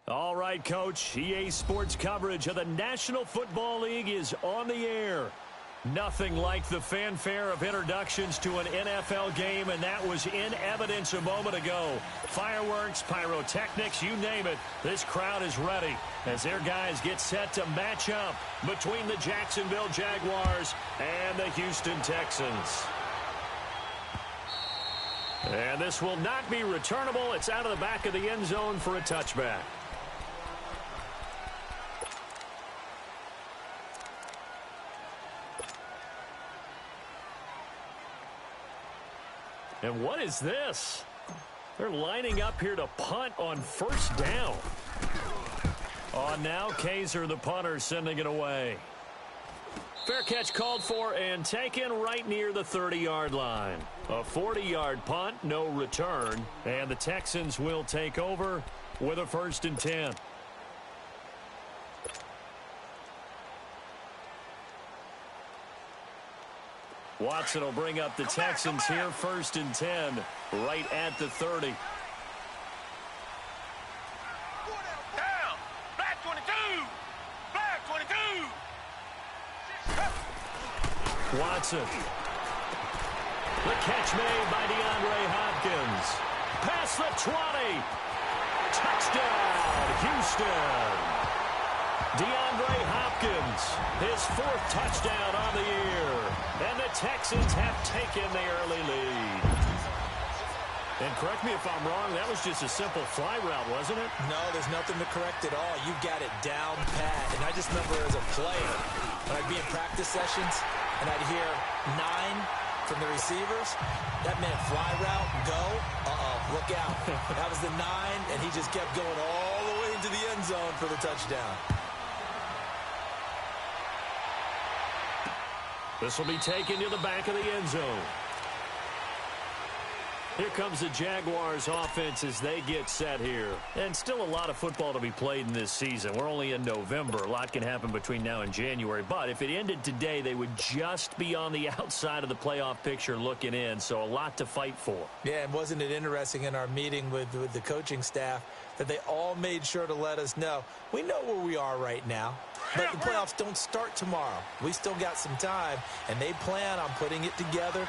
All right, Coach. EA Sports coverage of the National Football League is on the air. Nothing like the fanfare of introductions to an NFL game, and that was in evidence a moment ago. Fireworks, pyrotechnics, you name it. This crowd is ready as their guys get set to match up between the Jacksonville Jaguars and the Houston Texans. And this will not be returnable. It's out of the back of the end zone for a touchback. And what is this? They're lining up here to punt on first down. On now, Kaiser, the punter, sending it away. Fair catch called for and taken right near the 30-yard line. A 40-yard punt, no return. And the Texans will take over with a 1st and 10. Watson will bring up the Texans here, 1st and 10, right at the 30. Down! Black 22! Black 22! Watson. The catch made by DeAndre Hopkins. Past the 20. Touchdown, Houston. DeAndre Hopkins, his 4th touchdown on the year. And the Texans have taken the early lead. And correct me if I'm wrong, that was just a simple fly route, wasn't it? No, there's nothing to correct at all. You got it down pat. And I just remember as a player, when I'd be in practice sessions, and I'd hear 9 from the receivers, that meant fly route, go, look out. That was the 9, and he just kept going all the way into the end zone for the touchdown. This will be taken to the back of the end zone. Here comes the Jaguars offense as they get set here. And still a lot of football to be played in this season. We're only in November. A lot can happen between now and January. But if it ended today, they would just be on the outside of the playoff picture looking in. So a lot to fight for. Yeah, and wasn't it interesting in our meeting with the coaching staff that they all made sure to let us know, we know where we are right now, but the playoffs don't start tomorrow. We still got some time, and they plan on putting it together,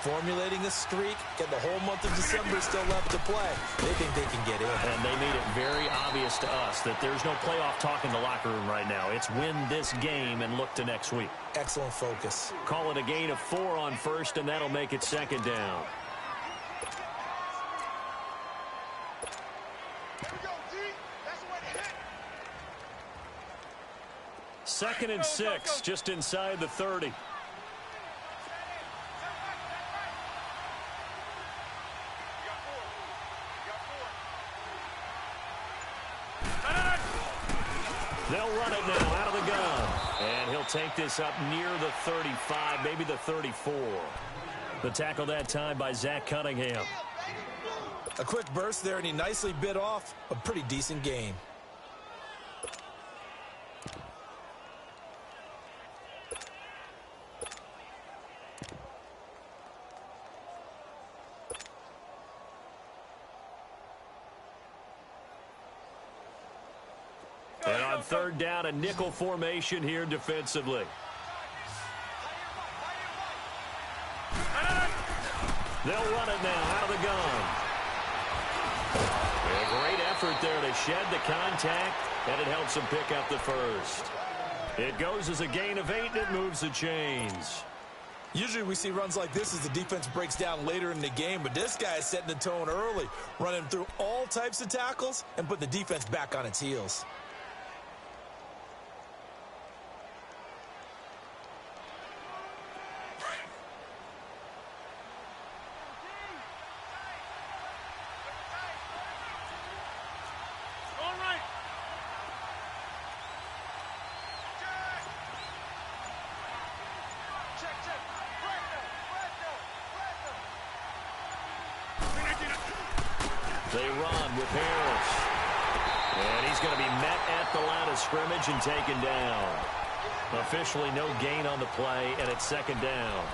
formulating a streak, and the whole month of December still left to play. They think they can get in. And they made it very obvious to us that there's no playoff talk in the locker room right now. It's win this game and look to next week. Excellent focus. Call it a gain of 4 on first, and that'll make it 2nd down. 2nd and 6, just inside the 30. They'll run it now out of the gun. And he'll take this up near the 35, maybe the 34. The tackle that time by Zach Cunningham. A quick burst there, and he nicely bit off a pretty decent gain. And on 3rd down, a nickel formation here defensively. They'll run it now out of the gun. A great effort there to shed the contact, and it helps them pick up the 1st. It goes as a gain of 8, and it moves the chains. Usually we see runs like this as the defense breaks down later in the game, but this guy is setting the tone early, running through all types of tackles and put the defense back on its heels. They run with Harris. And he's going to be met at the line of scrimmage and taken down. Officially no gain on the play, and it's 2nd down.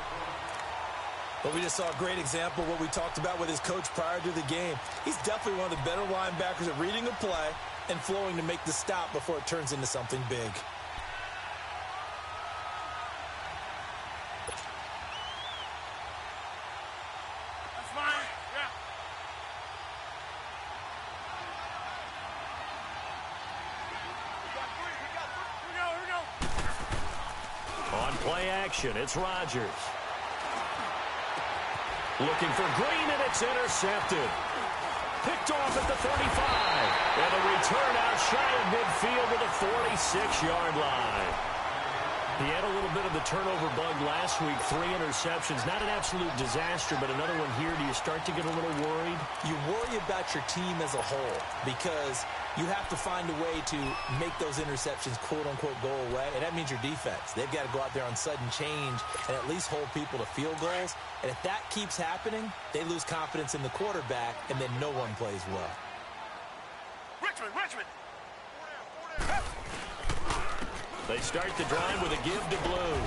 But we just saw a great example of what we talked about with his coach prior to the game. He's definitely one of the better linebackers at reading a play, and flowing to make the stop before it turns into something big. That's mine. Yeah. Here we go. On play action, it's Rodgers. Looking for Green, and it's intercepted. Picked off at the 35. And a return out shy of midfield to the 46-yard line. He had a little bit of the turnover bug last week, 3 interceptions. Not an absolute disaster, but another one here. Do you start to get a little worried? You worry about your team as a whole because you have to find a way to make those interceptions, quote-unquote, go away, and that means your defense. They've got to go out there on sudden change and at least hold people to field goals. And if that keeps happening, they lose confidence in the quarterback, and then no one plays well. Richmond. They start the drive with a give to Blue.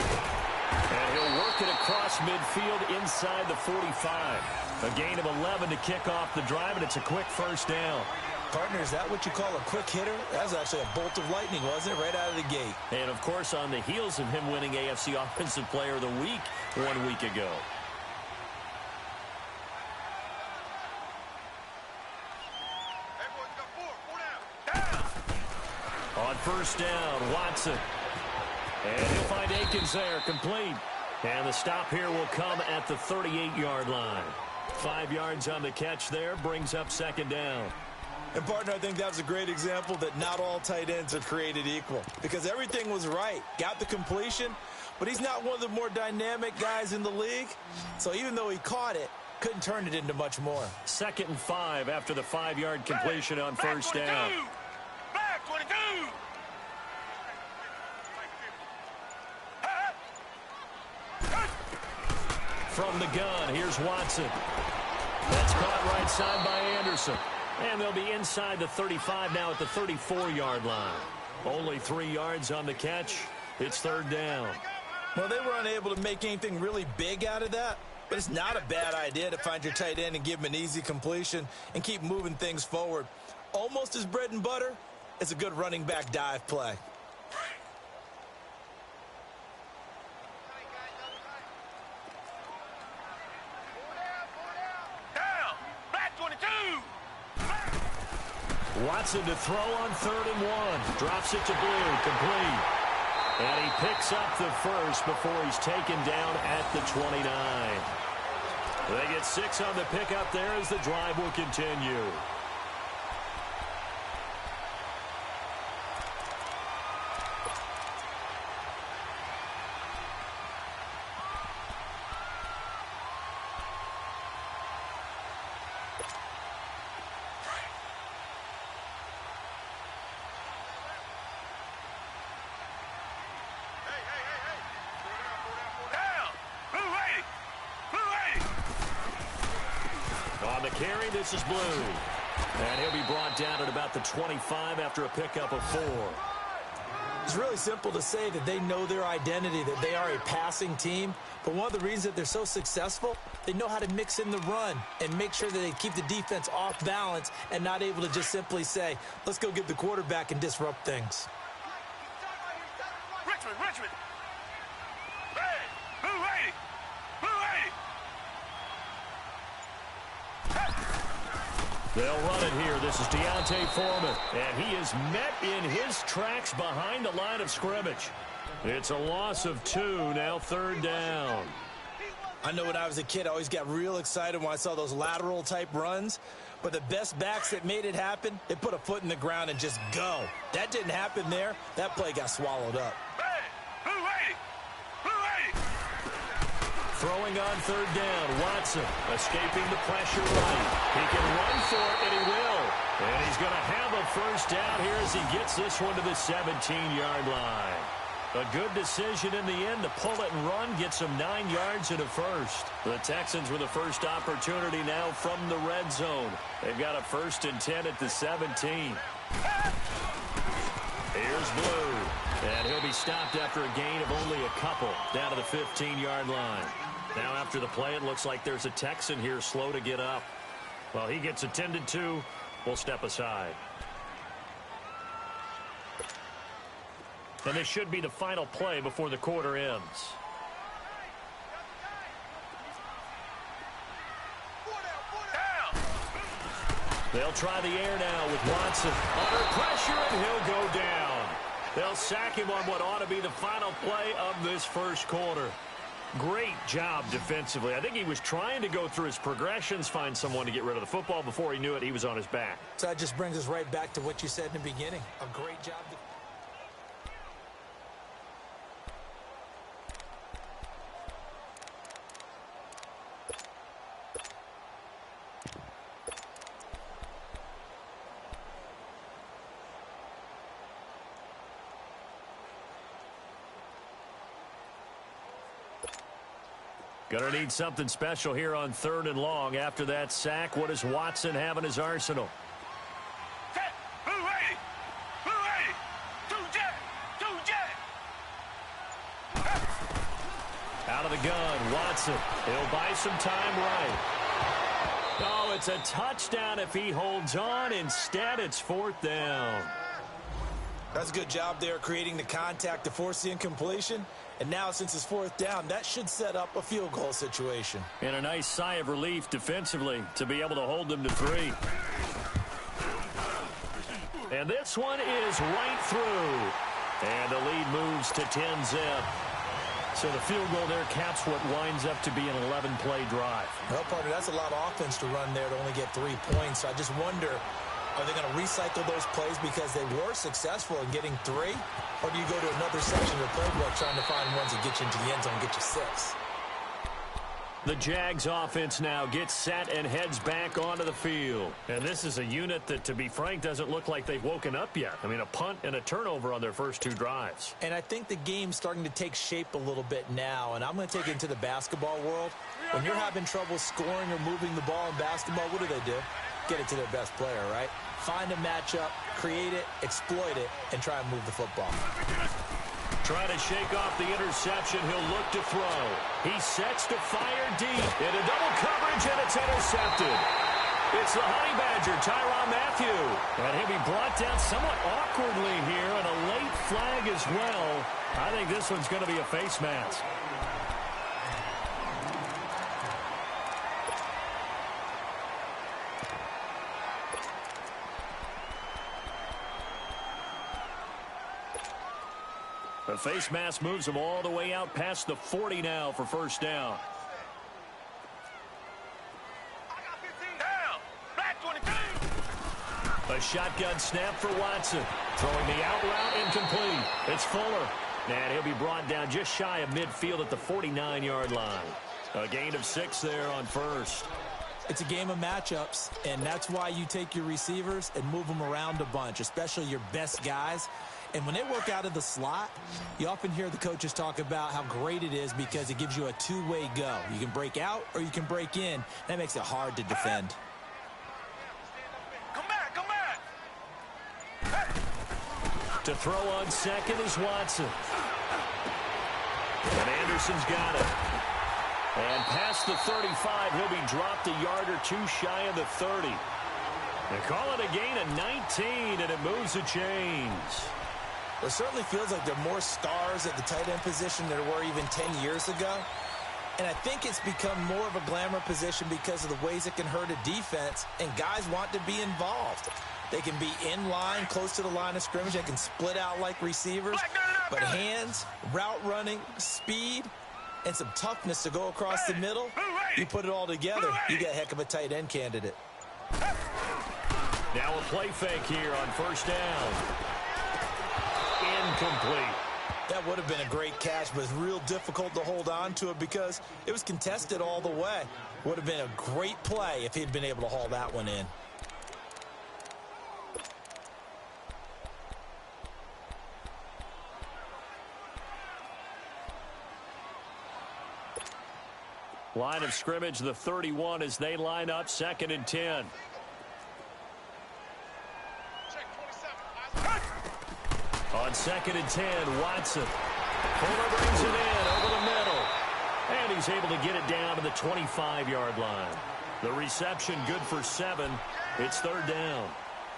And he'll work it across midfield inside the 45. A gain of 11 to kick off the drive, and it's a quick first down. Partner, is that what you call a quick hitter? That was actually a bolt of lightning, wasn't it? Right out of the gate. And, of course, on the heels of him winning AFC Offensive Player of the Week 1 week ago. Hey, boys, got 4 down. On first down, Watson. And he'll find Akins there, complete. And the stop here will come at the 38-yard line. 5 yards on the catch there, brings up second down. And, partner, I think that was a great example that not all tight ends are created equal because everything was right. Got the completion, but he's not one of the more dynamic guys in the league. So even though he caught it, couldn't turn it into much more. 2nd and 5 after the 5-yard completion on first down. Back 22. From the gun, here's Watson. That's caught right side by Anderson. And they'll be inside the 35 now at the 34-yard line. Only 3 yards on the catch. It's third down. Well, they were unable to make anything really big out of that, but it's not a bad idea to find your tight end and give him an easy completion and keep moving things forward. Almost as bread and butter as a good running back dive play. Down. Back 22. Watson to throw on 3rd and 1. Drops it to Blue, complete. And he picks up the first before he's taken down at the 29. They get 6 on the pickup there as the drive will continue. Carry, this is Blue. And he'll be brought down at about the 25 after a pickup of 4. It's really simple to say that they know their identity, that they are a passing team. But one of the reasons that they're so successful, they know how to mix in the run and make sure that they keep the defense off balance and not able to just simply say, let's go get the quarterback and disrupt things. Richmond. Hey, Blue 80. Blue 80. They'll run it here. This is Deontay Foreman. And he is met in his tracks behind the line of scrimmage. It's a loss of 2, now third down. I know when I was a kid, I always got real excited when I saw those lateral type runs. But the best backs that made it happen, they put a foot in the ground and just go. That didn't happen there. That play got swallowed up. Hey, Blue 80. Blue 80. Throwing on third down, Watson escaping the pressure right. He can run for it, and he will. And he's going to have a first down here as he gets this one to the 17-yard line. A good decision in the end to pull it and run, get some 9 yards and a first. The Texans with a first opportunity now from the red zone. They've got a 1st and 10 at the 17. Here's Blue. And he'll be stopped after a gain of only a couple down to the 15-yard line. Now after the play, it looks like there's a Texan here slow to get up. Well, he gets attended to. We'll step aside. And this should be the final play before the quarter ends. They'll try the air now with Watson. Under pressure, and he'll go down. They'll sack him on what ought to be the final play of this first quarter. Great job defensively. I think he was trying to go through his progressions, find someone to get rid of the football. Before he knew it, he was on his back. So that just brings us right back to what you said in the beginning. A great job. Gonna need something special here on 3rd and long. After that sack, what does Watson have in his arsenal? Set. Who ready? Who ready? Two jet. Out of the gun, Watson. He'll buy some time right. Oh, it's a touchdown if he holds on. Instead, it's 4th down. That's a good job there creating the contact to force the incompletion. And now, since it's 4th down, that should set up a field goal situation. And a nice sigh of relief defensively to be able to hold them to 3. And this one is right through. And the lead moves to 10-zip. So the field goal there caps what winds up to be an 11-play drive. Well, partner, that's a lot of offense to run there to only get 3 points. So I just wonder, are they going to recycle those plays because they were successful in getting 3? Or do you go to another section of the playbook trying to find ones that get you into the end zone and get you 6? The Jags offense now gets set and heads back onto the field. And this is a unit that, to be frank, doesn't look like they've woken up yet. I mean, a punt and a turnover on their first 2 drives. And I think the game's starting to take shape a little bit now. And I'm going to take it into the basketball world. When you're having trouble scoring or moving the ball in basketball, what do? Get it to their best player, right? Find a matchup, create it, exploit it, and try and move the football. Trying to shake off the interception. He'll look to throw. He sets to fire deep. Into double coverage, and it's intercepted. It's the Honey Badger, Tyrann Mathieu. And he'll be brought down somewhat awkwardly here, and a late flag as well. I think this one's going to be a face mask. The face mask moves him all the way out past the 40 now for first down. Down. Black 22. A shotgun snap for Watson. Throwing the out route incomplete. It's Fuller. And he'll be brought down just shy of midfield at the 49-yard line. A gain of 6 there on first. It's a game of matchups, and that's why you take your receivers and move them around a bunch, especially your best guys. And when they work out of the slot, you often hear the coaches talk about how great it is because it gives you a 2-way go. You can break out or you can break in. That makes it hard to defend. Come back. To throw on second is Watson. And Anderson's got it. And past the 35, he'll be dropped a yard or 2 shy of the 30. They call it a gain of 19, and it moves the chains. It certainly feels like there are more stars at the tight end position than there were even 10 years ago. And I think it's become more of a glamour position because of the ways it can hurt a defense, and guys want to be involved. They can be in line, close to the line of scrimmage. They can split out like receivers. But hands, route running, speed, and some toughness to go across the middle, you put it all together, you get a heck of a tight end candidate. Now a play fake here on first down. Incomplete. That would have been a great catch, but it's real difficult to hold on to it because it was contested all the way. Would have been a great play if he'd been able to haul that one in. Line of scrimmage, the 31 as they line up, 2nd and 10. On 2nd and 10, Watson. Fuller brings it in over the middle. And he's able to get it down to the 25-yard line. The reception good for 7. It's 3rd down.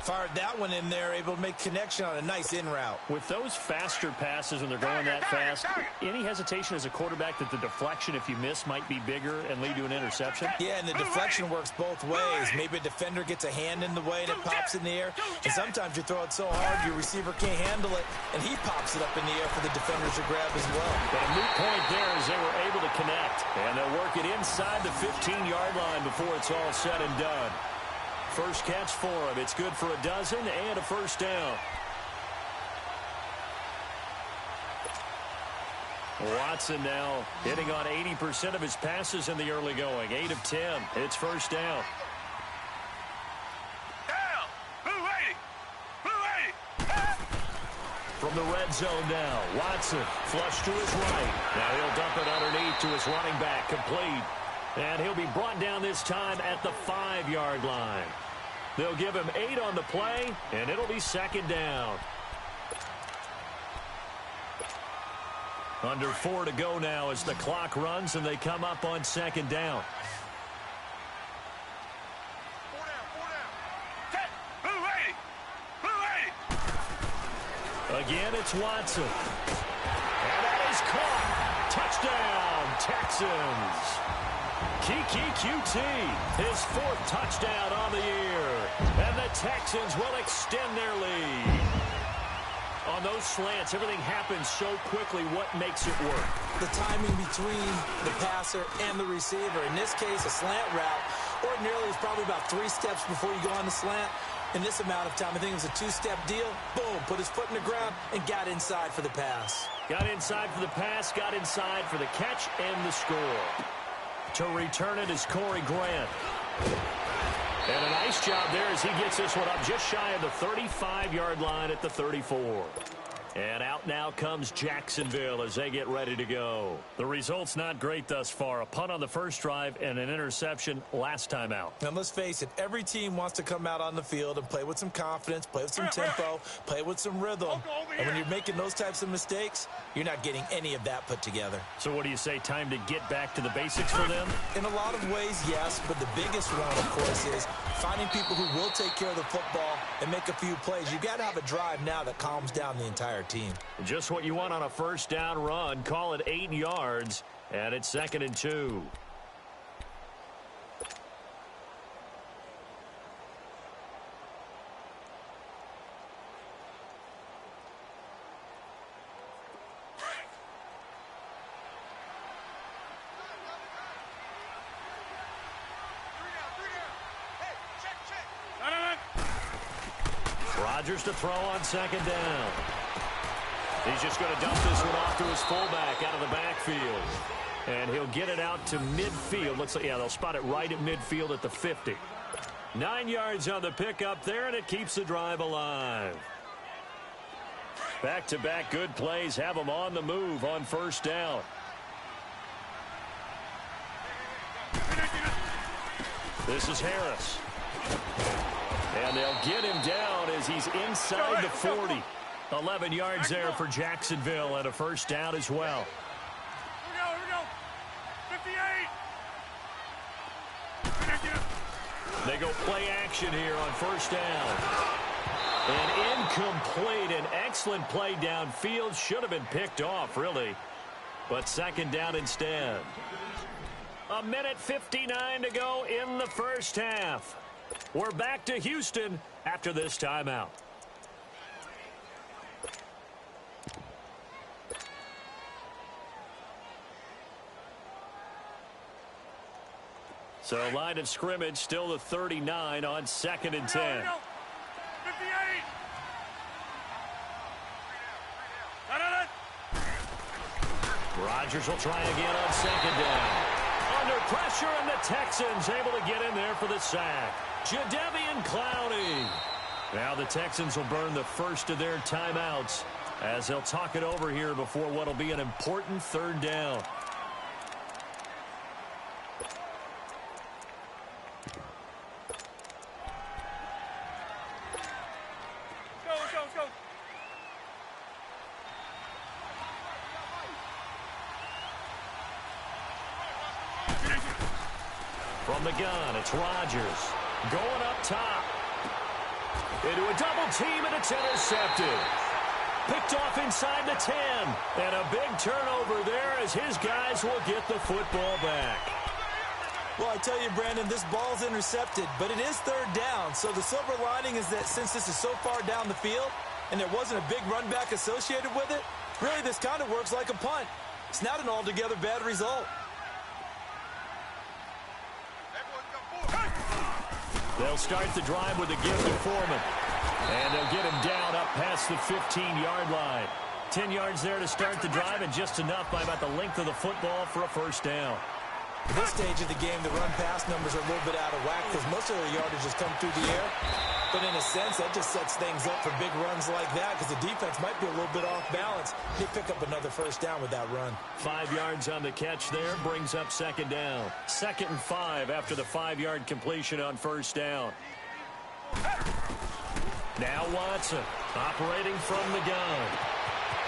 Fired that one in there, able to make connection on a nice in route. With those faster passes when they're going that fast, any hesitation as a quarterback that the deflection, if you miss, might be bigger and lead to an interception? Yeah, and the deflection works both ways. Maybe a defender gets a hand in the way and it pops in the air. And sometimes you throw it so hard your receiver can't handle it, and he pops it up in the air for the defenders to grab as well. But a moot point there as they were able to connect. And they'll work it inside the 15-yard line before it's all said and done. First catch for him. It's good for a dozen and a first down. Watson now hitting on 80% of his passes in the early going. 8 of 10. It's first down. From the red zone now, Watson flush to his right. Now he'll dump it underneath to his running back, complete. And he'll be brought down this time at the 5-yard line. They'll give him 8 on the play, and it'll be second down. Under 4 to go now as the clock runs, and they come up on second down. Again, it's Watson. And that is caught. Touchdown, Texans. Kiki QT, his 4th touchdown on the year. And the Texans will extend their lead. On those slants, everything happens so quickly. What makes it work? The timing between the passer and the receiver. In this case, a slant route. Ordinarily, it's probably about 3 steps before you go on the slant. In this amount of time, I think it was a 2-step deal. Boom, put his foot in the ground and got inside for the pass. Got inside for the pass, got inside for the catch and the score. To return it is Corey Grant. And a nice job there as he gets this one up just shy of the 35-yard line at the 34. And out now comes Jacksonville as they get ready to go. The result's not great thus far. A punt on the first drive and an interception last time out. And let's face it, every team wants to come out on the field and play with some confidence, play with some tempo, play with some rhythm. And when you're making those types of mistakes, you're not getting any of that put together. So what do you say, time to get back to the basics for them? In a lot of ways, yes, but the biggest one, of course, is finding people who will take care of the football and make a few plays. You've got to have a drive now that calms down the entire team. Just what you want on a first down run. Call it 8 yards, and it's 2nd and 2. Rodgers to throw on second down. He's just going to dump this one off to his fullback out of the backfield. And he'll get it out to midfield. Looks like, yeah, they'll spot it right at midfield at the 50. 9 yards on the pickup there, and it keeps the drive alive. Back-to-back good plays have them on the move on first down. This is Harris. And they'll get him down as he's inside the 40. 11 yards there for Jacksonville and a first down as well. Here we go. 58. They go play action here on first down. An incomplete, an excellent play downfield. Should have been picked off, really. But second down instead. 1:59 to go in the first half. We're back to Houston after this timeout. So line of scrimmage still the 39 on 2nd and 10. 58. Rodgers will try again on second down. Under pressure, and the Texans able to get in there for the sack. Jadeveon Clowney. Now the Texans will burn the first of their timeouts as they'll talk it over here before what will be an important third down. Let's go. From the gun, it's Rodgers. Going up top. Into a double team, and it's intercepted. Picked off inside the 10. And a big turnover there as his guys will get the football back. Well, I tell you, Brandon, this ball's intercepted, but it is third down. So the silver lining is that since this is so far down the field and there wasn't a big run back associated with it, really this kind of works like a punt. It's not an altogether bad result. They'll start the drive with a give to Foreman. And they'll get him down up past the 15-yard line. 10 yards there to start the drive, and just enough by about the length of the football for a first down. At this stage of the game, the run-pass numbers are a little bit out of whack because most of the yardage has come through the air. But in a sense, that just sets things up for big runs like that because the defense might be a little bit off balance. They pick up another first down with that run. 5 yards on the catch there brings up second down. 2nd and 5 after the 5-yard completion on first down. Now Watson operating from the gun.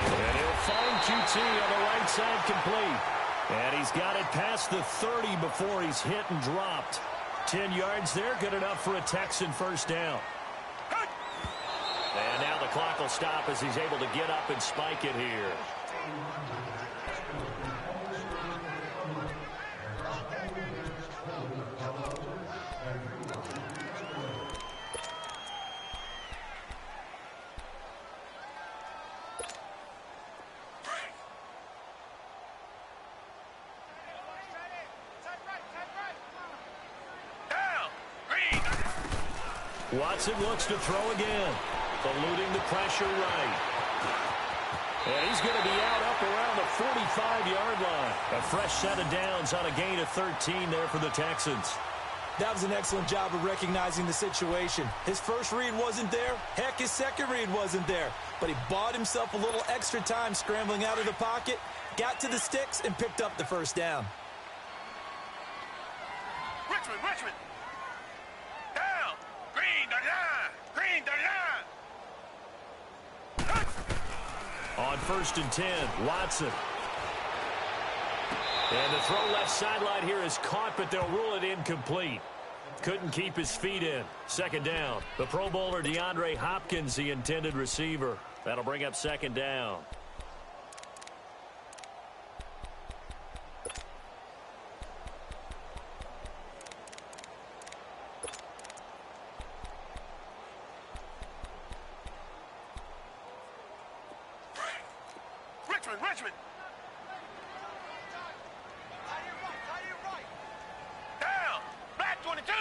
And he'll find QT on the right side complete. And he's got it past the 30 before he's hit and dropped. 10 yards there, good enough for a Texan first down. And now the clock will stop as he's able to get up and spike it here. Watson looks to throw again, eluding the pressure right. And he's going to be out up around the 45-yard line. A fresh set of downs on a gain of 13 there for the Texans. That was an excellent job of recognizing the situation. His first read wasn't there. Heck, his second read wasn't there. But he bought himself a little extra time scrambling out of the pocket, got to the sticks, and picked up the first down. Richmond. Down. Green the line. On 1st and 10, Watson. And the throw left sideline here is caught, but they'll rule it incomplete. Couldn't keep his feet in. Second down. The Pro Bowler DeAndre Hopkins, the intended receiver. That'll bring up second down. Richmond. Down. Black 22.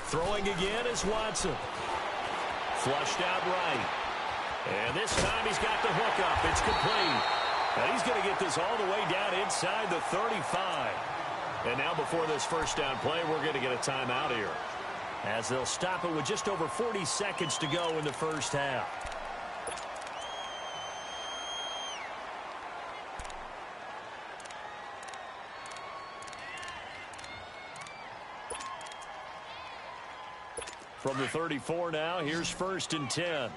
Throwing again is Watson. Flushed out right. And this time he's got the hook up. It's complete. And he's going to get this all the way down inside the 35. And now before this first down play, we're going to get a timeout here, as they'll stop it with just over 40 seconds to go in the first half. From the 34 now, here's 1st and 10.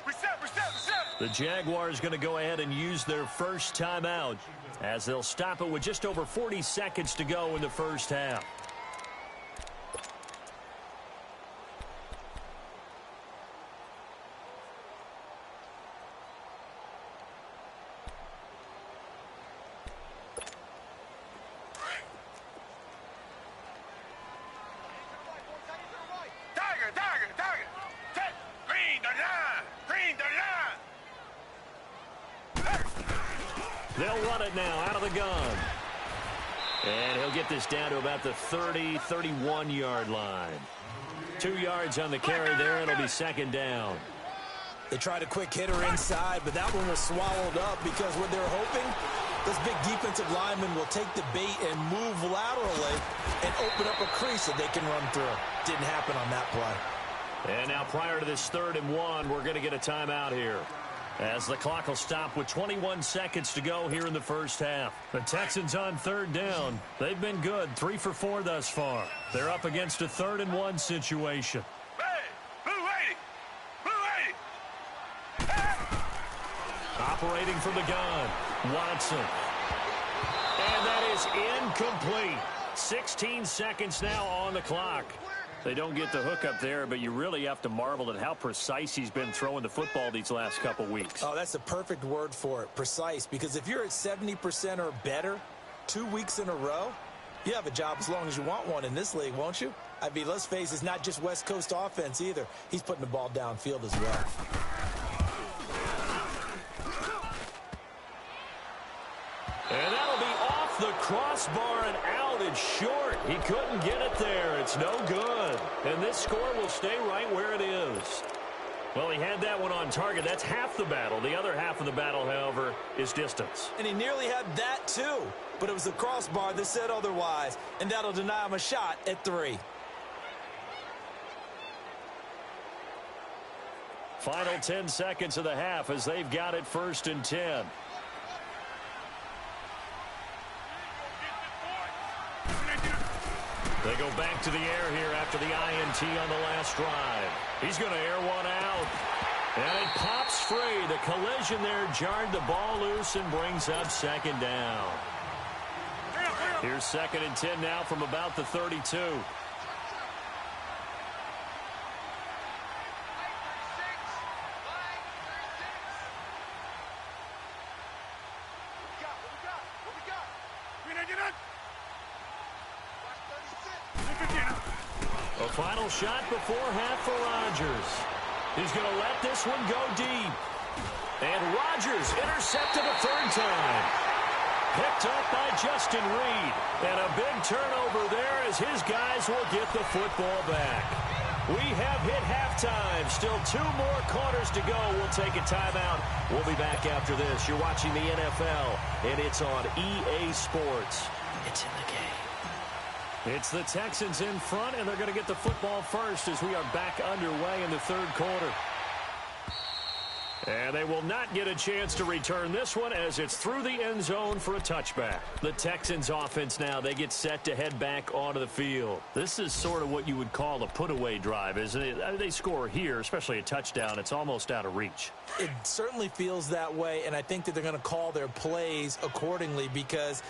Reset. The Jaguars going to go ahead and use their first timeout, as they'll stop it with just over 40 seconds to go in the first half. Tiger. Set. Green the line. They'll run it now out of the gun. And he'll get this down to about the 30, 31-yard line. 2 yards on the carry there, and it'll be second down. They tried a quick hitter inside, but that one was swallowed up because what they're hoping, this big defensive lineman will take the bait and move laterally and open up a crease that they can run through. Didn't happen on that play. And now prior to this 3rd and 1, we're going to get a timeout here, as the clock will stop with 21 seconds to go here in the first half. The Texans on 3rd down. They've been good, 3 for 4 thus far. They're up against a 3rd and 1 situation. Operating from the gun, Watson. And that is incomplete. 16 seconds now on the clock. They don't get the hook up there, but you really have to marvel at how precise he's been throwing the football these last couple weeks. Oh, that's the perfect word for it, precise, because if you're at 70% or better 2 weeks in a row, you have a job as long as you want one in this league, won't you? I mean, let's face it, it's not just West Coast offense either. He's putting the ball downfield as well. And that'll be off the crossbar and out. It's short. He couldn't get it there. It's no good. And this score will stay right where it is. Well, he had that one on target. That's half the battle. The other half of the battle, however, is distance. And he nearly had that, too. But it was the crossbar that said otherwise. And that'll deny him a shot at 3. Final 10 seconds of the half as they've got it 1st and 10. They go back to the air here after the INT on the last drive. He's going to air one out. And it pops free. The collision there jarred the ball loose and brings up 2nd down. Here's 2nd and 10 now from about the 32. A final shot before half for Rodgers. He's going to let this one go deep. And Rodgers intercepted a 3rd time. Picked up by Justin Reed. And a big turnover there as his guys will get the football back. We have hit halftime. Still 2 more quarters to go. We'll take a timeout. We'll be back after this. You're watching the NFL, and it's on EA Sports. It's in the game. It's the Texans in front, and they're going to get the football first as we are back underway in the 3rd quarter. And they will not get a chance to return this one as it's through the end zone for a touchback. The Texans offense now, they get set to head back onto the field. This is sort of what you would call a put-away drive, isn't it? I mean, they score here, especially a touchdown. It's almost out of reach. It certainly feels that way, and I think that they're going to call their plays accordingly because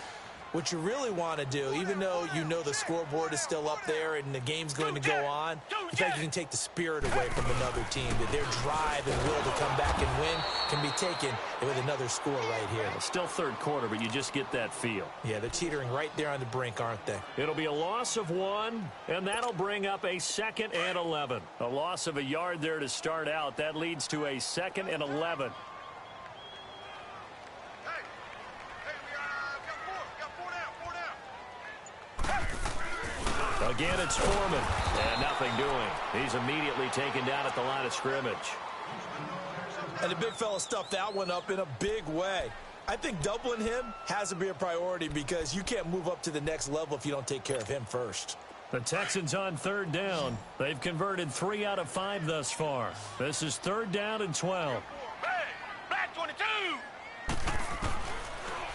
what you really want to do, even though you know the scoreboard is still up there and the game's going to go on, in fact, you can take the spirit away from another team. That their drive and will to come back and win can be taken with another score right here. It's still 3rd quarter, but you just get that feel. Yeah, they're teetering right there on the brink, aren't they? It'll be a loss of 1, and that'll bring up a 2nd and 11. A loss of a yard there to start out. That leads to a 2nd and 11. Again, it's Foreman, and nothing doing. He's immediately taken down at the line of scrimmage. And the big fella stuffed that one up in a big way. I think doubling him has to be a priority because you can't move up to the next level if you don't take care of him first. The Texans on 3rd down. They've converted 3 out of 5 thus far. This is 3rd down and 12. Hey, black 22!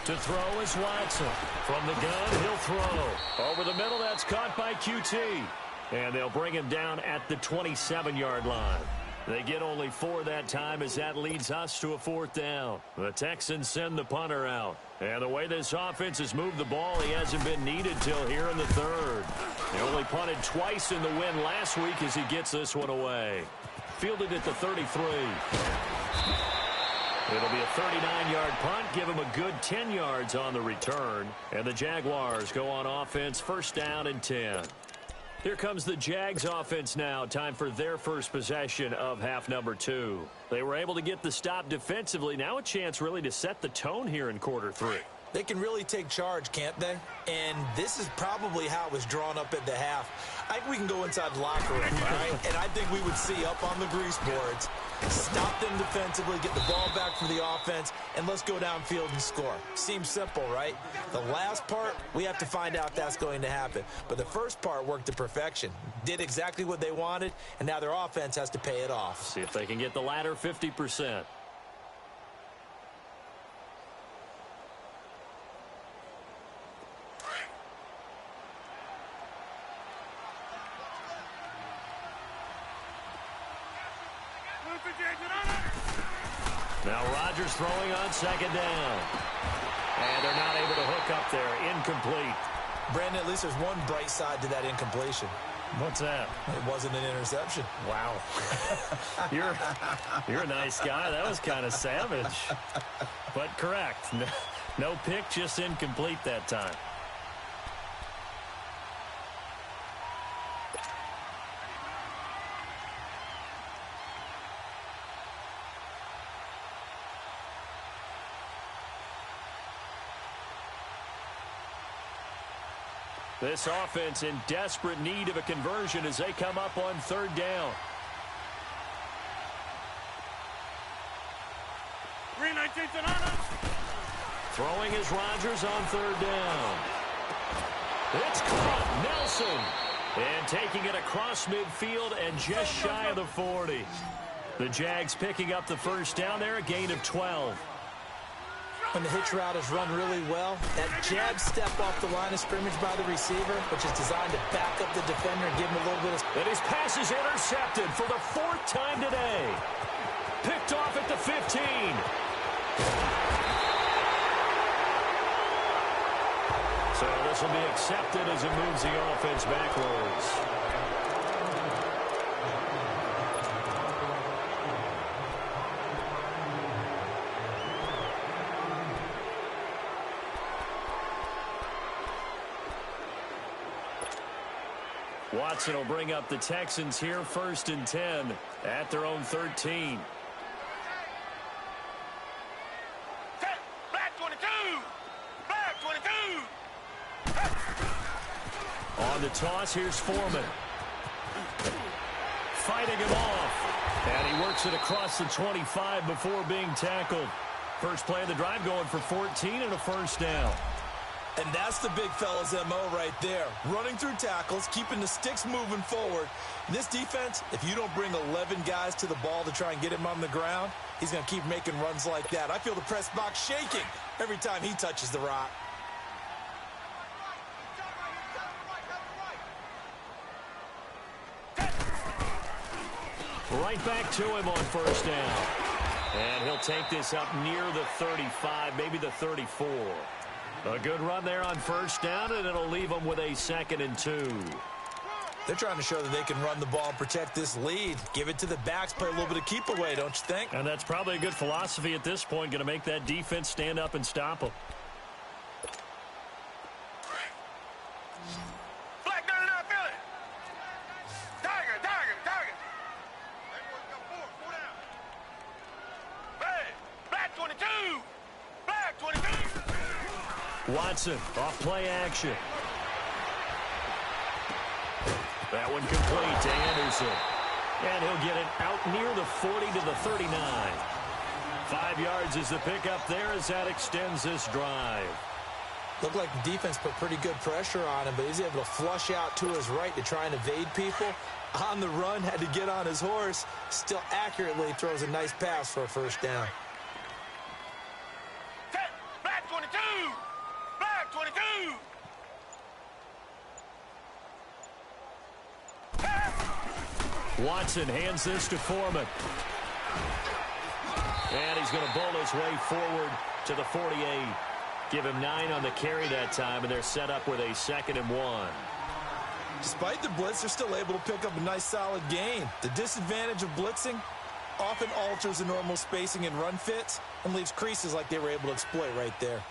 To throw is Watson. From the gun, he'll throw. Over the middle, that's caught by QT. And they'll bring him down at the 27-yard line. They get only 4 that time as that leads us to a 4th down. The Texans send the punter out. And the way this offense has moved the ball, he hasn't been needed till here in the 3rd. He only punted twice in the win last week as he gets this one away. Fielded at the 33. It'll be a 39-yard punt, give him a good 10 yards on the return. And the Jaguars go on offense, 1st down and 10. Here comes the Jags offense now. Time for their first possession of half number 2. They were able to get the stop defensively. Now a chance really to set the tone here in quarter 3. They can really take charge, can't they? And this is probably how it was drawn up at the half. I think we can go inside the locker room, all right? And I think we would see up on the grease boards, stop them defensively, get the ball back for the offense, and let's go downfield and score. Seems simple, right? The last part, we have to find out if that's going to happen. But the first part worked to perfection. Did exactly what they wanted, and now their offense has to pay it off. See if they can get the latter 50%. Now Rodgers throwing on 2nd down. And they're not able to hook up there. Incomplete. Brandon, at least there's one bright side to that incompletion. What's that? It wasn't an interception. Wow. You're a nice guy. That was kind of savage. But correct. No pick, just incomplete that time. This offense in desperate need of a conversion as they come up on third down. 319 and on. Throwing is Rodgers on third down. It's caught. Nelson. And taking it across midfield and just shy of the 40. The Jags picking up the first down there, a gain of 12. When the hitch route is run really well, that jab step off the line of scrimmage by the receiver, which is designed to back up the defender and give him a little bit of... And his pass is intercepted for the 4th time today. Picked off at the 15. So this will be accepted as it moves the offense backwards. Watson will bring up the Texans here, 1st and 10 at their own 13. Black 22. Black 22. On the toss, here's Foreman. Fighting him off. And he works it across the 25 before being tackled. First play of the drive going for 14 and a first down. And that's the big fella's MO right there. Running through tackles, keeping the sticks moving forward. This defense, if you don't bring 11 guys to the ball to try and get him on the ground, he's going to keep making runs like that. I feel the press box shaking every time he touches the rock. Right back to him on first down. And he'll take this up near the 35, maybe the 34. A good run there on first down, and it'll leave them with a 2nd and 2. They're trying to show that they can run the ball and protect this lead. Give it to the backs, play a little bit of keep away, don't you think? And that's probably a good philosophy at this point, going to make that defense stand up and stop them. Black 99 Philly. Tiger. Hey, Black 22. Black 22. Watson, off play action. That one complete to Anderson. And he'll get it out near the 40 to the 39. 5 yards is the pickup there as that extends this drive. Looked like the defense put pretty good pressure on him, but he's able to flush out to his right to try and evade people. On the run, had to get on his horse. Still accurately throws a nice pass for a first down. Black 22. Black 22. Watson hands this to Foreman. And he's going to bowl his way forward to the 48. Give him 9 on the carry that time, and they're set up with a 2nd and 1. Despite the blitz, they're still able to pick up a nice solid gain. The disadvantage of blitzing often alters the normal spacing and run fits and leaves creases like they were able to exploit right there.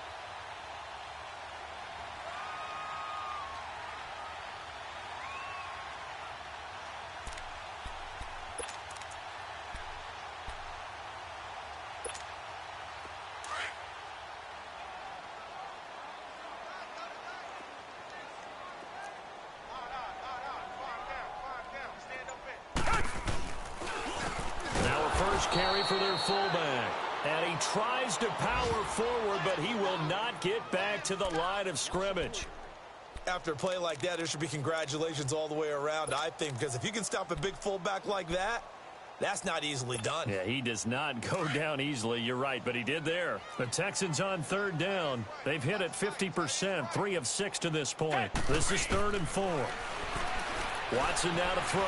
Carry for their fullback. And he tries to power forward, but he will not get back to the line of scrimmage. After a play like that, there should be congratulations all the way around, I think, because if you can stop a big fullback like that, that's not easily done. Yeah, he does not go down easily. You're right, but he did there. The Texans on third down. They've hit it 50%, 3 of 6 to this point. This is 3rd and 4. Watson now to throw.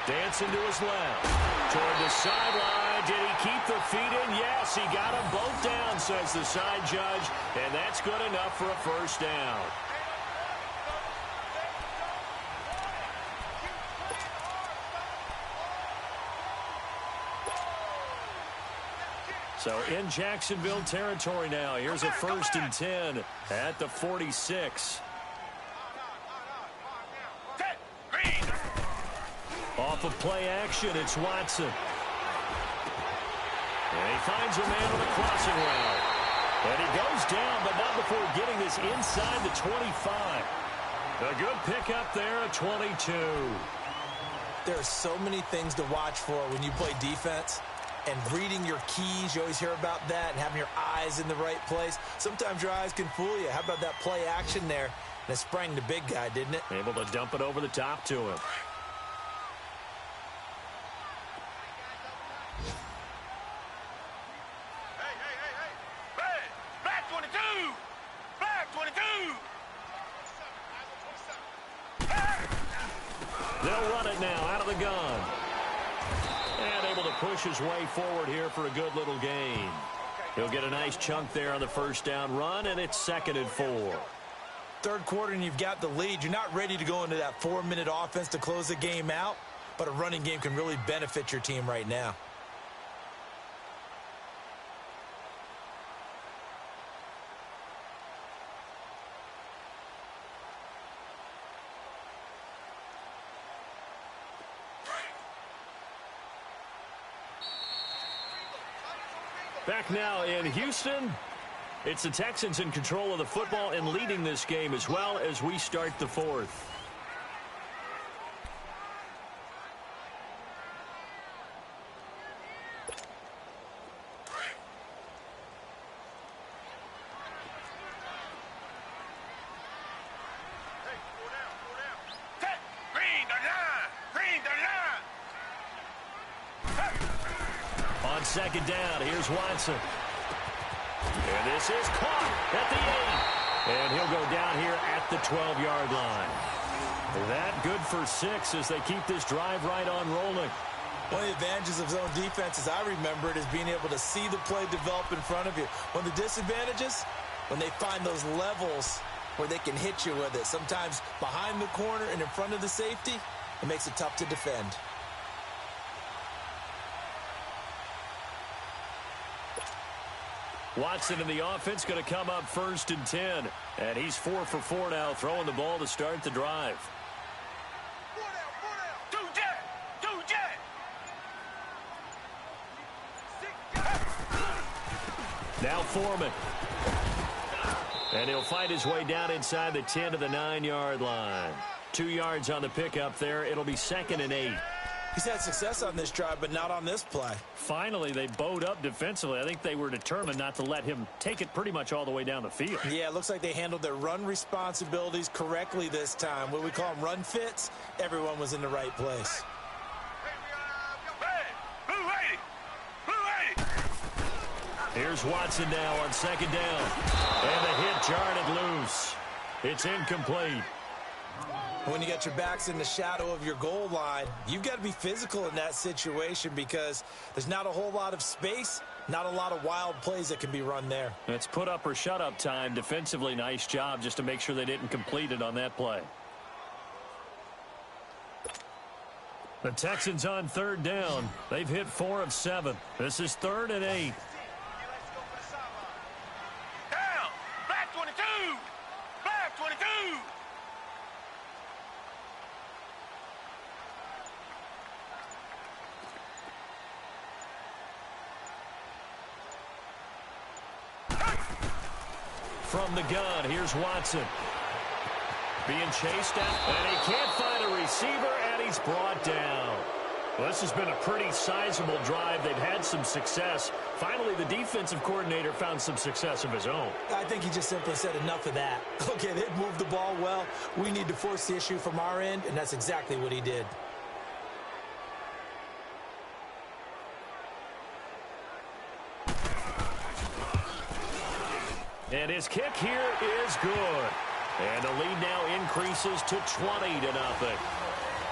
Dancing to his left. Toward the sideline. Did he keep the feet in? Yes, he got them both down, says the side judge. And that's good enough for a first down. So in Jacksonville territory now. Here's a 1st and 10 at the 46. Off of play action, it's Watson. And he finds a man on the crossing route. And he goes down, but not before getting this inside the 25. A good pickup there at 22. There are so many things to watch for when you play defense. And reading your keys, you always hear about that, and having your eyes in the right place. Sometimes your eyes can fool you. How about that play action there? And it sprang the big guy, didn't it? Able to dump it over the top to him. They'll run it now out of the gun. And able to push his way forward here for a good little gain. He'll get a nice chunk there on the first down run, and it's 2nd and 4. Third quarter, and you've got the lead. You're not ready to go into that 4-minute offense to close the game out, but a running game can really benefit your team right now. Back now in Houston, it's the Texans in control of the football and leading this game as well as we start the 4th. On 2nd down, here's Watson. And this is caught at the 8. And he'll go down here at the 12-yard line. That good for 6 as they keep this drive right on rolling. One of the advantages of zone defense, as I remember it, is being able to see the play develop in front of you. One of the disadvantages, when they find those levels where they can hit you with it, sometimes behind the corner and in front of the safety, it makes it tough to defend. Watson in the offense going to come up 1st and 10. And he's 4 for 4 now, throwing the ball to start the drive. Now Foreman. And he'll find his way down inside the 10 to the 9-yard line. 2 yards on the pickup there. It'll be 2nd and 8. He's had success on this drive, but not on this play. Finally, they bowed up defensively. I think they were determined not to let him take it pretty much all the way down the field. Yeah, it looks like they handled their run responsibilities correctly this time. What we call them run fits, everyone was in the right place. Here's Watson now on 2nd down. And the hit jarred it loose. It's incomplete. When you got your backs in the shadow of your goal line, you've got to be physical in that situation because there's not a whole lot of space, not a lot of wild plays that can be run there. It's put up or shut up time. Defensively, nice job just to make sure they didn't complete it on that play. The Texans on 3rd down. They've hit 4 of 7. This is 3rd and 8. Down! Back 22! Back 22! From the gun, here's Watson. Being chased out, and he can't find a receiver, and he's brought down. Well, this has been a pretty sizable drive. They've had some success. Finally, the defensive coordinator found some success of his own. I think he just simply said enough of that. Okay, they've moved the ball well. We need to force the issue from our end, and that's exactly what he did. And his kick here is good. And the lead now increases to 20-0.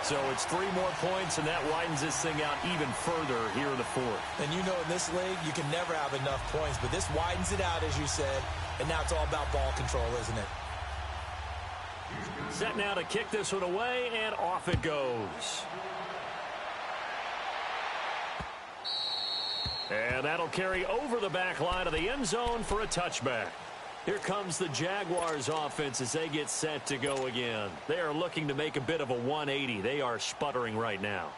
So it's 3 more points, and that widens this thing out even further here in the 4th. And you know in this league, you can never have enough points, but this widens it out, as you said, and now it's all about ball control, isn't it? Set now to kick this one away, and off it goes. And that'll carry over the back line of the end zone for a touchback. Here comes the Jaguars offense as they get set to go again. They are looking to make a bit of a 180. They are sputtering right now.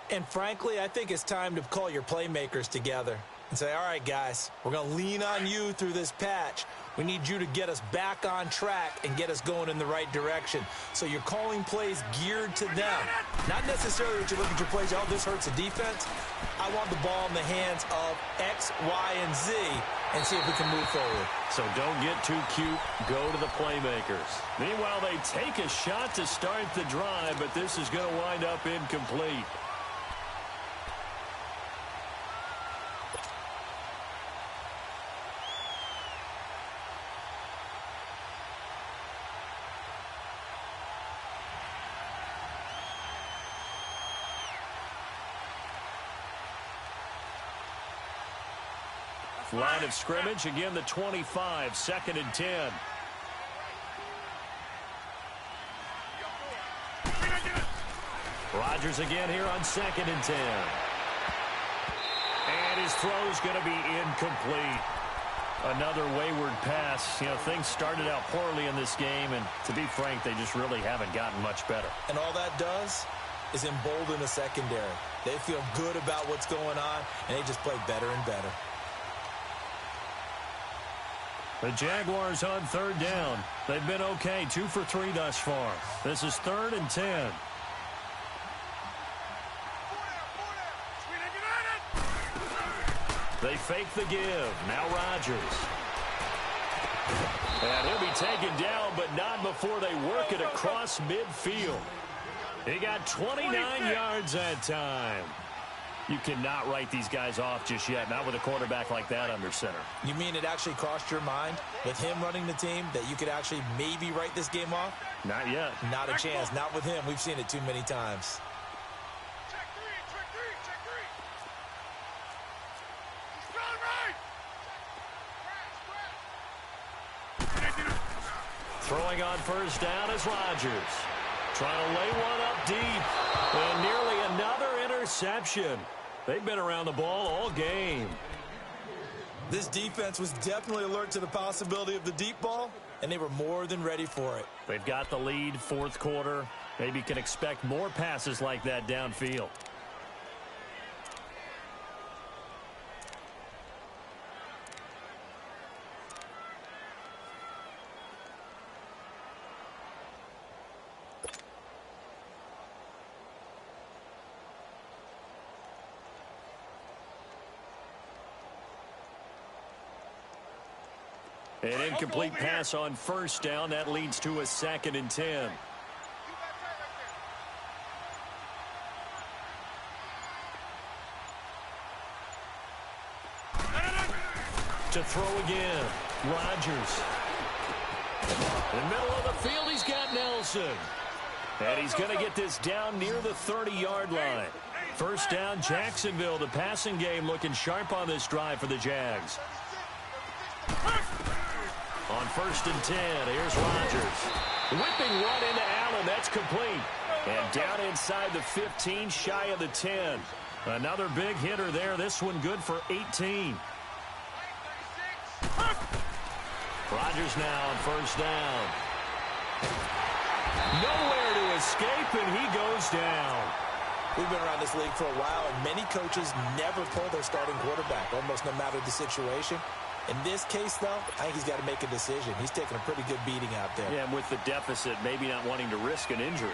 And frankly, I think it's time to call your playmakers together and say, all right, guys, we're going to lean on you through this patch. We need you to get us back on track and get us going in the right direction. So you're calling plays geared to them. Not necessarily that you look at your plays, oh, this hurts the defense. I want the ball in the hands of X, Y, and Z and see if we can move forward. So don't get too cute. Go to the playmakers. Meanwhile, they take a shot to start the drive, but this is going to wind up incomplete. Line of scrimmage, again the 25, 2nd and 10. Rodgers again here on 2nd and 10. And his throw's going to be incomplete. Another wayward pass. You know, things started out poorly in this game, and to be frank, they just really haven't gotten much better. And all that does is embolden the secondary. They feel good about what's going on, and they just play better and better. The Jaguars on 3rd down. They've been okay, 2 for 3 thus far. This is 3rd and 10. They fake the give. Now Rodgers. And he'll be taken down, but not before they work it across midfield. He got 29 yards that time. You cannot write these guys off just yet, not with a quarterback like that under center. You mean it actually crossed your mind with him running the team that you could actually maybe write this game off? Not yet. Not a chance. Not with him. We've seen it too many times. Check three. He's gone right. Throwing on 1st down is Rodgers. Trying to lay one up deep. And nearly another interception. They've been around the ball all game. This defense was definitely alert to the possibility of the deep ball, and they were more than ready for it. They've got the lead, 4th quarter. Maybe can expect more passes like that downfield. An incomplete pass on 1st down. That leads to a 2nd and 10. To throw again. Rodgers. In the middle of the field, he's got Nelson. And he's going to get this down near the 30-yard line. 1st down, Jacksonville. The passing game looking sharp on this drive for the Jags. On 1st and 10, here's Rodgers. Whipping one into Allen. That's complete. And down inside the 15, shy of the 10. Another big hitter there. This one good for 18. Rodgers now on 1st down. Nowhere to escape, and he goes down. We've been around this league for a while, and many coaches never pull their starting quarterback, almost no matter the situation. In this case, though, I think he's got to make a decision. He's taking a pretty good beating out there. Yeah, and with the deficit, maybe not wanting to risk an injury.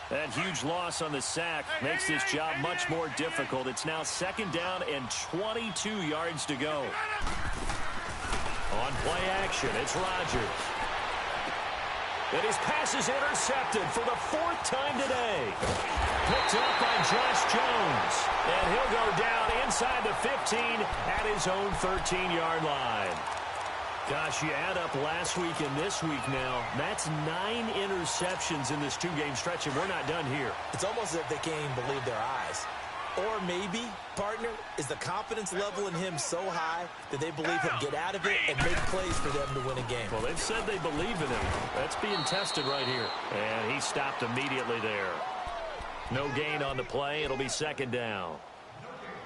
That huge loss on the sack makes this job much more difficult. It's now 2nd down and 22 yards to go. On play action, it's Rodgers. And his pass is intercepted for the 4th time today. Picked up by Josh Jones. And he'll go down inside the 15 at his own 13-yard line. Gosh, you add up last week and this week now, that's 9 interceptions in this 2-game stretch, and we're not done here. It's almost as if they can't even believe their eyes. Or maybe, partner, is the confidence level in him so high that they believe he'll get out of it and make plays for them to win a game? Well, they've said they believe in him. That's being tested right here. And he stopped immediately there. No gain on the play. It'll be second down.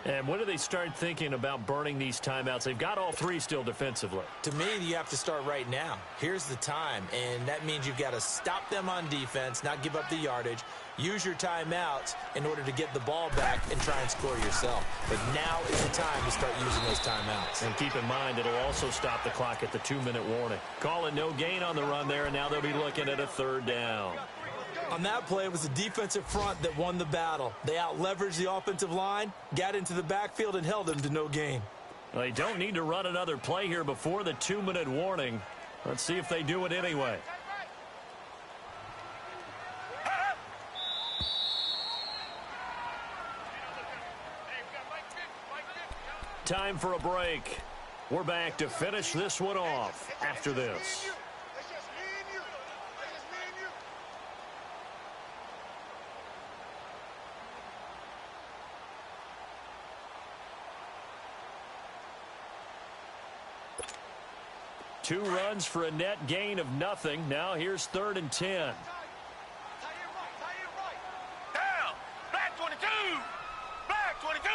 And when do they start thinking about burning these timeouts? They've got all three still defensively. To me, you have to start right now. Here's the time, and that means you've got to stop them on defense, not give up the yardage, use your timeouts in order to get the ball back and try and score yourself. But now is the time to start using those timeouts. And keep in mind, it'll also stop the clock at the 2-minute warning. Call it no gain on the run there, and now they'll be looking at a third down. On that play, it was the defensive front that won the battle. They out-leveraged the offensive line, got into the backfield, and held them to no gain. Well, they don't need to run another play here before the 2-minute warning. Let's see if they do it anyway. Time for a break. We're back to finish this one off after this. Two runs for a net gain of nothing. Now here's 3rd and 10. Down. Black 22. Black 22.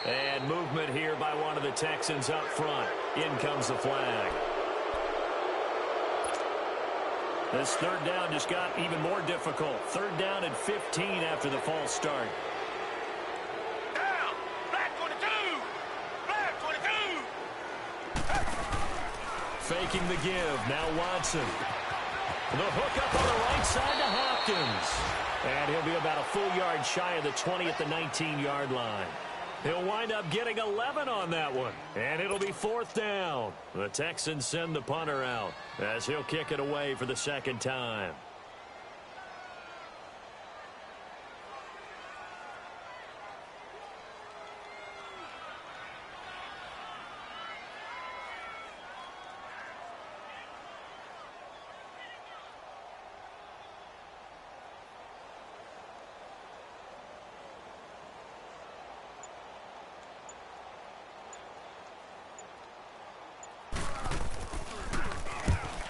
And movement here by one of the Texans up front. In comes the flag. This third down just got even more difficult. 3rd down and 15 after the false start. Faking the give. Now Watson. The hook up on the right side to Hopkins. And he'll be about a full yard shy of the 20 at the 19-yard line. He'll wind up getting 11 on that one. And it'll be 4th down. The Texans send the punter out as he'll kick it away for the second time.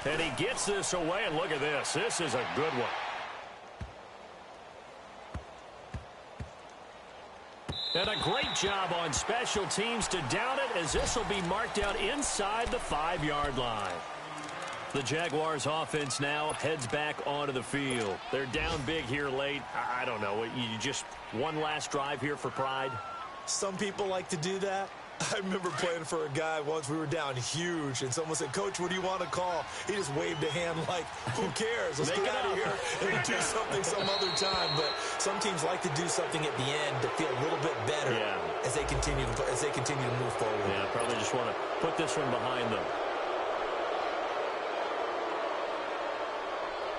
And he gets this away, and look at this. This is a good one. And a great job on special teams to down it, as this will be marked out inside the 5-yard line. The Jaguars offense now heads back onto the field. They're down big here late. I don't know. You just one last drive here for pride? Some people like to do that. I remember playing for a guy once. We were down huge, and someone said, "Coach, what do you want to call?" He just waved a hand like, "Who cares? Let's get out of here and do something some other time." But some teams like to do something at the end to feel a little bit better as they continue to move forward. Yeah, probably just want to put this one behind them.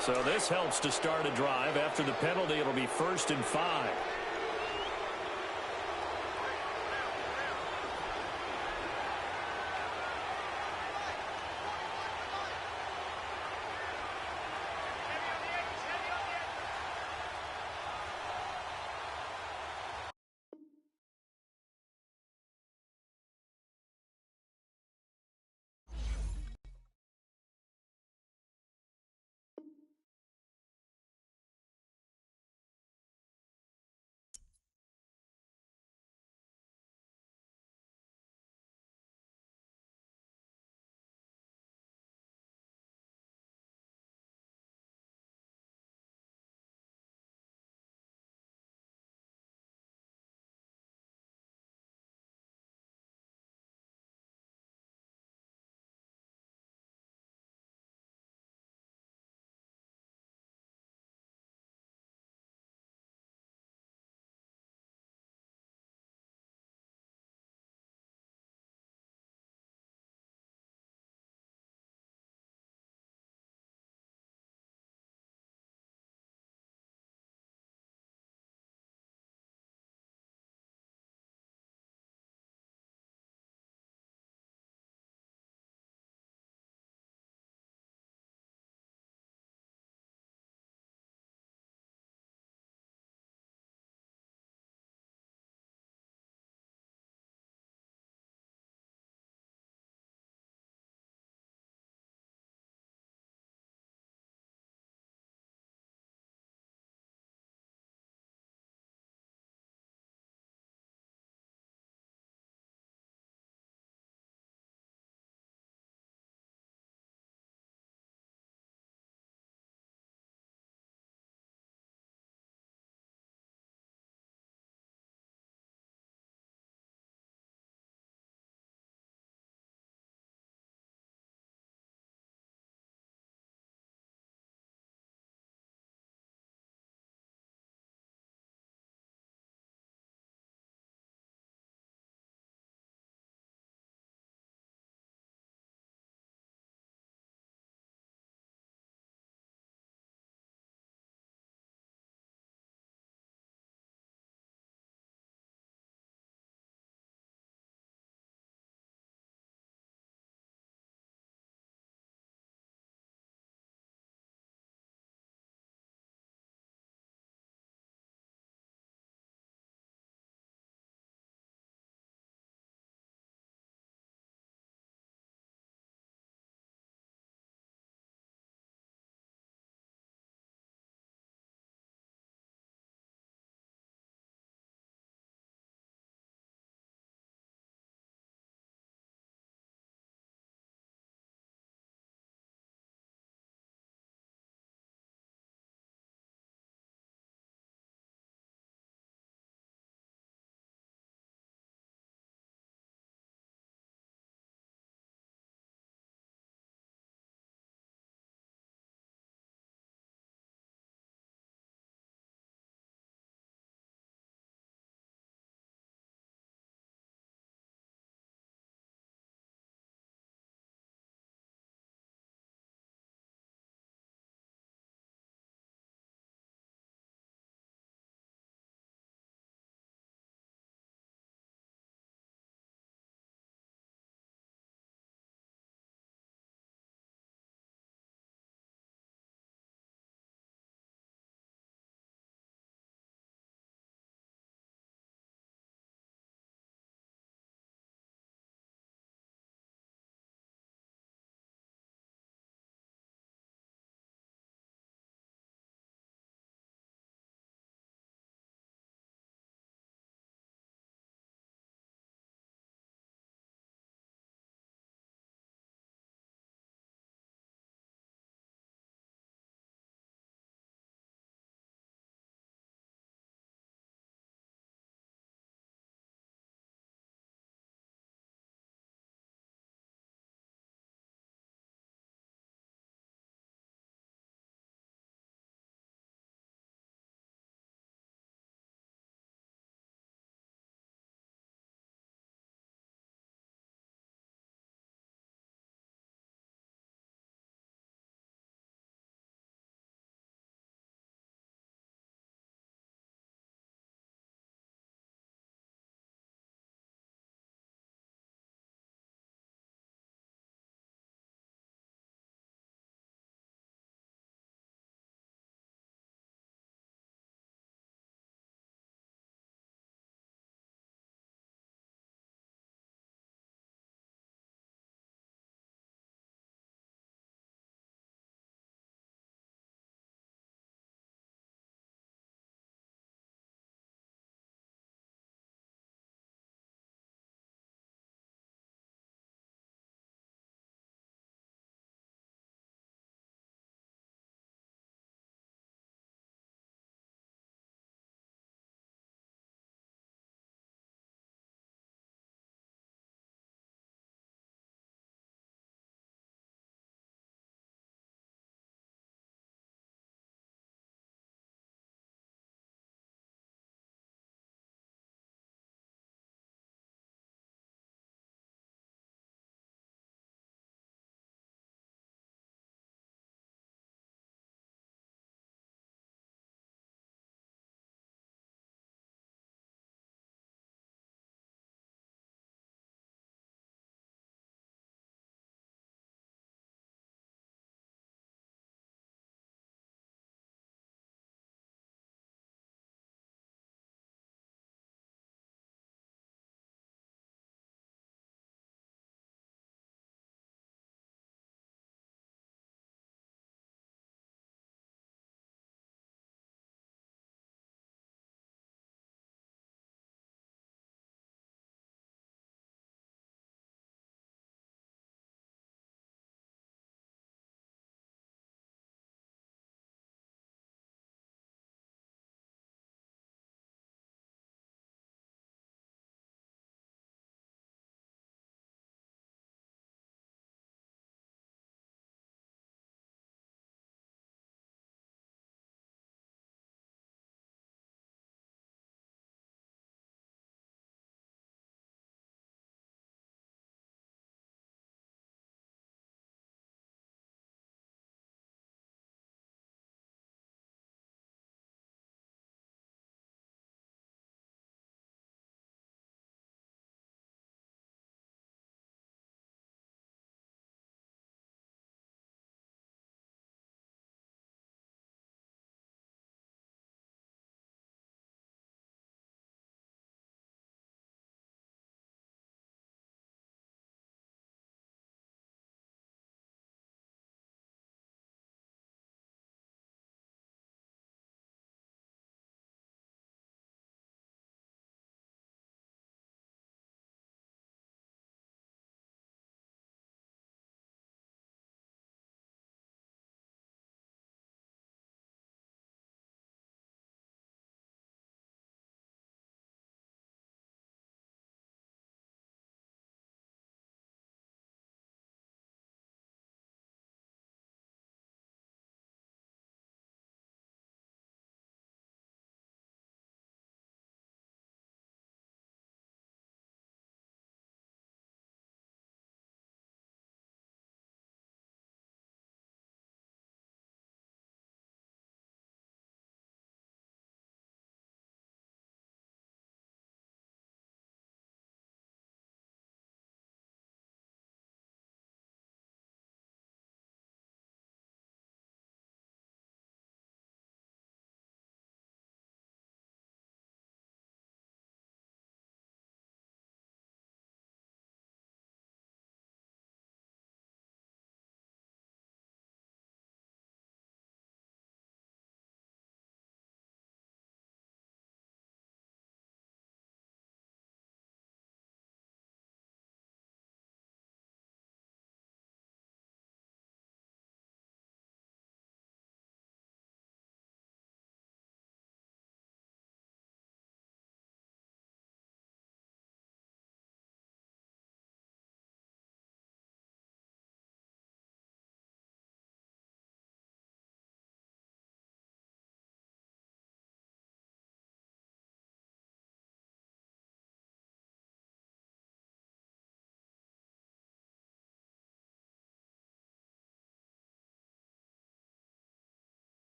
So this helps to start a drive. After the penalty, it'll be 1st and 5.